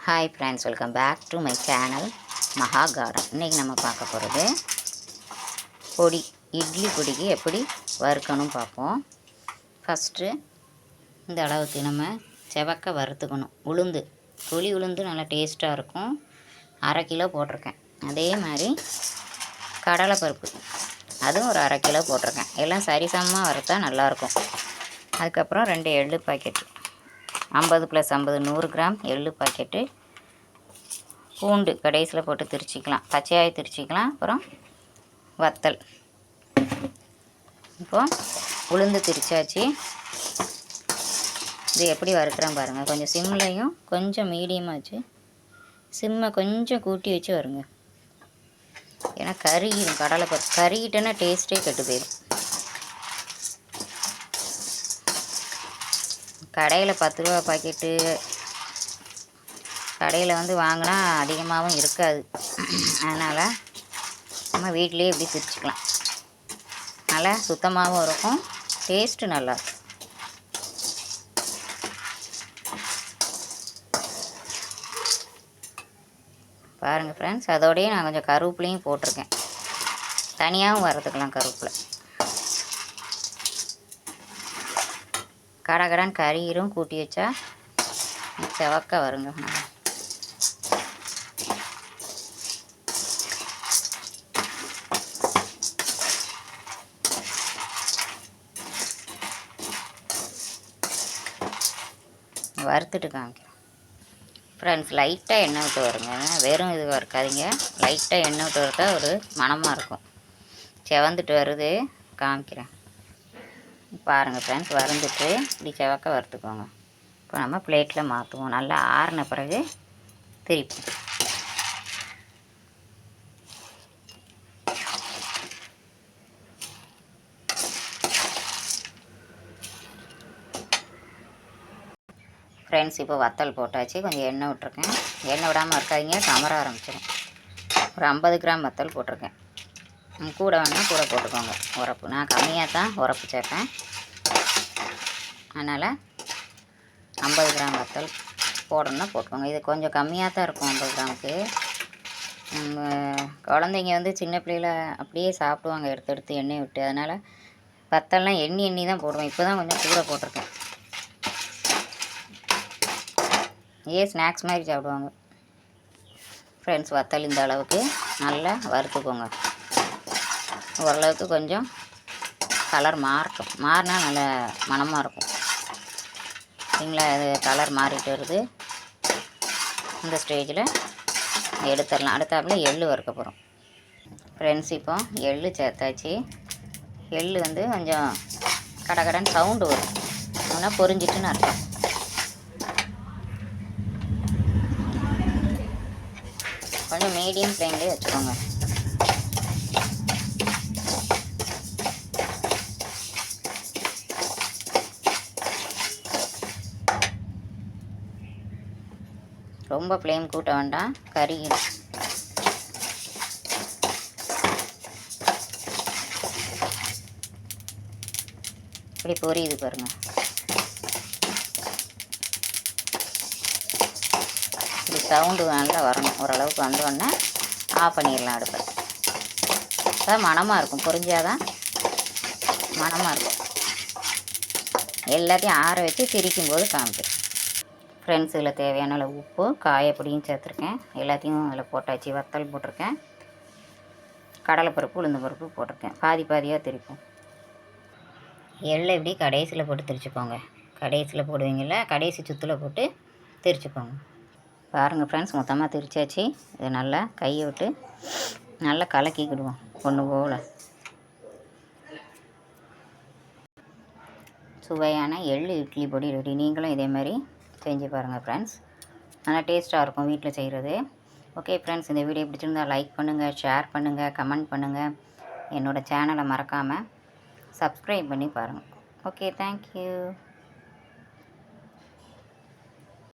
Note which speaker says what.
Speaker 1: Hi friends, welcome back to my channel Maha garden. இன்றைக்கி நம்ம பார்க்க போகிறது பொடி, இட்லி பொடிக்கு எப்படி வறுக்கணும் பார்ப்போம். ஃபஸ்ட்டு இந்த அளவுக்கு நம்ம செவக்க வறுத்துக்கணும். உளுந்து, புளி உளுந்து நல்லா டேஸ்ட்டாக இருக்கும். 1/2 கிலோ போட்டிருக்கேன். அதே மாதிரி கடலைப்பருப்பு, அதுவும் ஒரு 1/2 கிலோ போட்டிருக்கேன். எல்லாம் சரிசமமாக வறுத்தா நல்லாயிருக்கும். அதுக்கப்புறம் 2 எள்ளு பாக்கெட்டு, 50 + 50 100 கிராம் எள்ளு பாக்கெட்டு. பூண்டு கடைசியில் போட்டு திரிச்சிக்கலாம், பச்சையாகி திரிச்சிக்கலாம். அப்புறம் வத்தல். இப்போது உளுந்து திரிச்சாச்சு. இது எப்படி வறுக்கிறேன் பாருங்கள். கொஞ்சம் சிம்லையும் கொஞ்சம் மீடியமாக வச்சு, சிம்மை கொஞ்சம் கூட்டி வச்சு வருங்க. ஏன்னா கருகிடும். கடலைப்பருப்பு கருகிட்டேன்னா டேஸ்ட்டே கெட்டு போயிடும். கடையில் 10 ரூபா பாக்கெட்டு கடையில் வாங்கினா அதிகமாகவும் இருக்காது. அதனால் நம்ம வீட்டிலேயே இப்படி திரிச்சிக்கலாம். நல்லா சுத்தமாகவும் இருக்கும், டேஸ்ட்டு நல்லாயிருக்கும். பாருங்கள் ஃப்ரெண்ட்ஸ், அதோடையே நான் கொஞ்சம் கருவேப்பிலையும் போட்டிருக்கேன். தனியாகவும் வறுத்துக்கலாம் கருவேப்பிலை. கடகடன் கறியும் கூட்டி வச்சா செவக்க வருங்க. வறுத்துட்டு காமிக்கிறேன் ஃப்ரெண்ட்ஸ். லைட்டாக எண்ணெய் விட்டு வருங்க. வெறும் இது வறுக்காதீங்க, லைட்டாக எண்ணெய் விட்டு வறுத்தா ஒரு மணமாக இருக்கும். செவந்துட்டு வருது, காமிக்கிறேன் பாருங்கள் ஃப்ரெண்ட்ஸ். வறுந்துட்டு இப்படி செவக்க வறுத்துக்கோங்க. இப்போ நம்ம பிளேட்டில் மாற்றுவோம். நல்லா ஆறின பிறகு திருப்பி ஃப்ரெண்ட்ஸ். இப்போ வத்தல் போட்டாச்சு. கொஞ்சம் எண்ணெய் விட்ருக்கேன். எண்ணெய் விடாமல் இருக்காதீங்க, கமர ஆரம்பிச்சிடும். ஒரு 50 கிராம் வத்தல் போட்டிருக்கேன். கூட வேணால் கூட போட்டுக்கோங்க உரப்பு. நான் கம்மியாக தான் உரப்பு சேர்ப்பேன். அதனால் 50 கிராம் வத்தல் போடணுன்னா போட்டுக்கோங்க. இது கொஞ்சம் கம்மியாக தான் இருக்கும் 50 கிராமுக்கு. குழந்தைங்க சின்ன பிள்ளையில அப்படியே சாப்பிடுவாங்க எடுத்து எடுத்து எண்ணெய் விட்டு. அதனால் வத்தல்லாம் எண்ணி தான் போடுவேன். இப்போ தான் கொஞ்சம் கூட போட்டிருக்கேன். ஸ்நாக்ஸ் மாதிரி சாப்பிடுவாங்க ஃப்ரெண்ட்ஸ். வத்தல் இந்த அளவுக்கு நல்லா வறுத்துக்கோங்க. ஓரளவுக்கு கொஞ்சம் கலர் மாறட்டும். மாறினா நல்ல மணமாக இருக்கும். சரிங்களா? அது கலர் மாறிட்டு வருது. இந்த ஸ்டேஜில் எடுத்துடலாம். அடுத்தாப்புல எள்ளு வறுக்க போகிறோம் ஃப்ரெண்ட்ஸ். இப்போ எள்ளு சேர்த்தாச்சு. எள்ளு கொஞ்சம் கடகடன் சவுண்டு வரும். ஆனால் பொரிஞ்சிட்டுன்னு அர்த்தம். கொஞ்சம் மீடியம் ஃப்ளேம்லேயே வச்சுக்கோங்க. ரொம்ப ஃப்ளேம் கூட்ட வேண்டாம், கறியும். இப்படி பொரியுது பாருங்கள். இப்படி சவுண்டு நல்லா வரணும். ஓரளவுக்கு வந்தோடனே ஆஃப் பண்ணிடலாம் அடுப்பை. அதான் மணமாக இருக்கும். பொரிஞ்சாதான் மணமாக இருக்கும். எல்லாத்தையும் ஆற வச்சு திரிக்கும்போது காமிப்பேன் ஃப்ரெண்ட்ஸ். இதில் தேவையான அளவு உப்பு, காயப்பொடியும் சேர்த்துருக்கேன். எல்லாத்தையும் அதில் போட்டாச்சு. வத்தல் போட்டிருக்கேன், கடலைப்பருப்பு, உளுந்து பருப்பு போட்டிருக்கேன். பாதி பாதியாக திரிப்போம். எள்ளை இப்படி கடைசியில் போட்டு திரிச்சுக்கோங்க. கடைசியில் போடுவீங்கள, கடைசி சுற்றில் போட்டு திரிச்சுக்கோங்க. பாருங்கள் ஃப்ரெண்ட்ஸ், மொத்தமாக திரிச்சாச்சு. இதை நல்லா கையை விட்டு நல்லா கலக்கிக்கிடுவோம் ஒன்று போல். சுவையான எள்ளு இட்லி பொடி ரெடி. நீங்களும் இதே மாதிரி செஞ்சு பாருங்கள் ஃப்ரெண்ட்ஸ். நல்லா டேஸ்ட்டாக இருக்கும் வீட்டில் செய்கிறது. ஓகே ஃப்ரெண்ட்ஸ், இந்த வீடியோ பிடிச்சிருந்தால் லைக் பண்ணுங்கள், ஷேர் பண்ணுங்கள், கமெண்ட் பண்ணுங்கள். என்னோடய சேனலை மறக்காமல் சப்ஸ்கிரைப் பண்ணி பாருங்கள். Okay, thank you.